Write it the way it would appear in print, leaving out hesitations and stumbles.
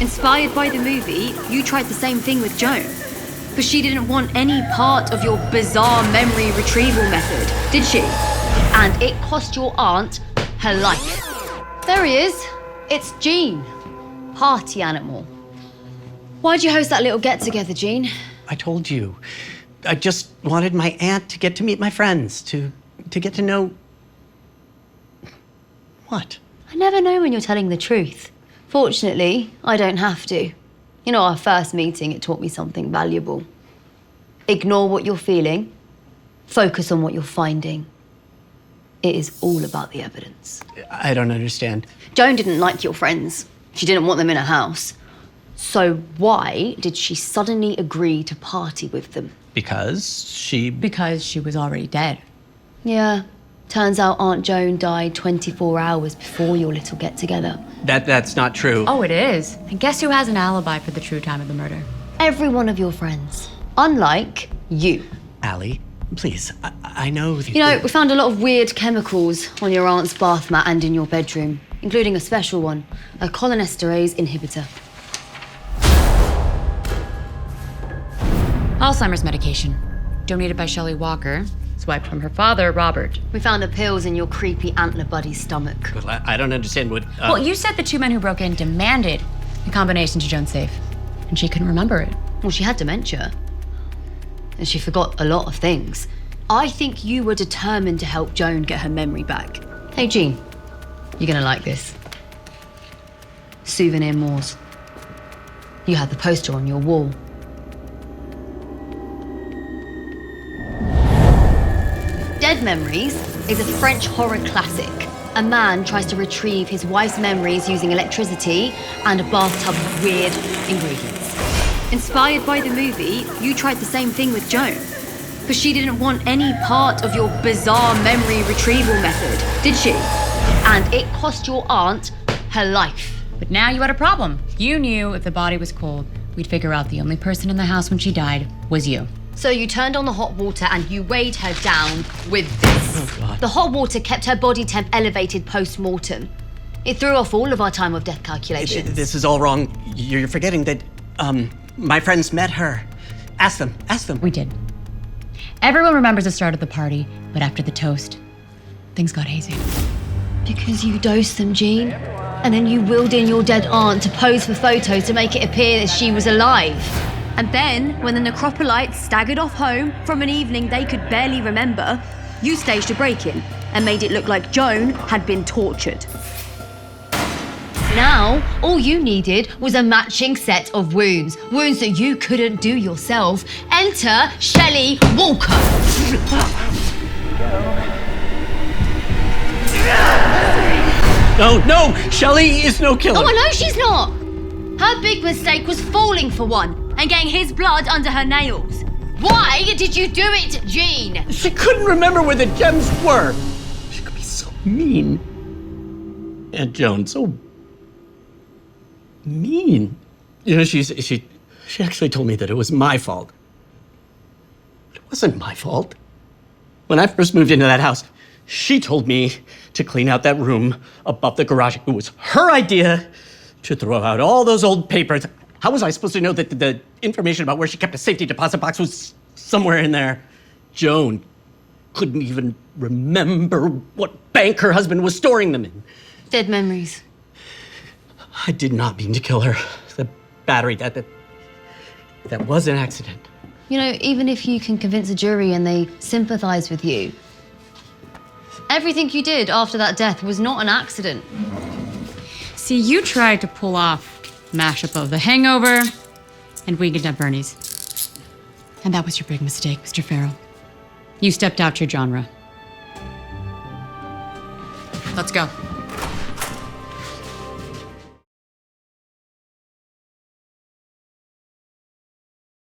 Inspired by the movie, you tried the same thing with Joan. But she didn't want any part of your bizarre memory retrieval method, did she? And it cost your aunt her life. There he is. It's Gene. Party animal. Why'd you host that little get-together, Gene? I told you. I just wanted my aunt to get to meet my friends, to get to know... What? I never know when you're telling the truth. Fortunately, I don't have to. You know, our first meeting, it taught me something valuable. Ignore what you're feeling. Focus on what you're finding. It is all about the evidence. I don't understand. Joan didn't like your friends. She didn't want them in her house. So why did she suddenly agree to party with them? Because she was already dead. Yeah. Turns out Aunt Joan died 24 hours before your little get-together. That's not true. Oh, it is. And guess who has an alibi for the true time of the murder? Every one of your friends. Unlike you. Allie, please, I know... You know, we found a lot of weird chemicals on your aunt's bath mat and in your bedroom, including a special one, a cholinesterase inhibitor. Alzheimer's medication. Donated by Shelley Walker. Swiped from her father, Robert. We found the pills in your creepy antler buddy's stomach. Well, I don't understand what... Well, you said the two men who broke in demanded a combination to Joan's safe. And she couldn't remember it. Well, she had dementia. And she forgot a lot of things. I think you were determined to help Joan get her memory back. Hey, Gene, you're gonna like this. Souvenir Moors. You had the poster on your wall. Dead Memories is a French horror classic. A man tries to retrieve his wife's memories using electricity and a bathtub of weird ingredients. Inspired by the movie, you tried the same thing with Joan. But she didn't want any part of your bizarre memory retrieval method, did she? And it cost your aunt her life. But now you had a problem. You knew if the body was cold, we'd figure out the only person in the house when she died was you. So you turned on the hot water and you weighed her down with this. Oh, God. The hot water kept her body temp elevated post-mortem. It threw off all of our time of death calculations. This is all wrong. You're forgetting that, my friends met her. Ask them. We did. Everyone remembers the start of the party, but after the toast, things got hazy. Because you dosed them, Gene. And then you wheeled in your dead aunt to pose for photos to make it appear that she was alive. And then, when the necropolites staggered off home from an evening they could barely remember, you staged a break-in and made it look like Joan had been tortured. Now, all you needed was a matching set of wounds. Wounds that you couldn't do yourself. Enter Shelley Walker. No, Shelley is no killer. Oh, I know she's not. Her big mistake was falling for one and getting his blood under her nails. Why did you do it, Gene? She couldn't remember where the gems were. She could be so mean. Aunt Joan, so mean. You know, she actually told me that it was my fault. But it wasn't my fault. When I first moved into that house, she told me to clean out that room above the garage. It was her idea to throw out all those old papers. How was I supposed to know that the information about where she kept a safety deposit box was somewhere in there? Joan couldn't even remember what bank her husband was storing them in. Dead memories. I did not mean to kill her. The battery, that was an accident. You know, even if you can convince a jury and they sympathize with you, everything you did after that death was not an accident. See, you tried to pull off mashup of The Hangover and Weekend at Bernie's. And that was your big mistake, Mr. Farrow. You stepped out your genre. Let's go.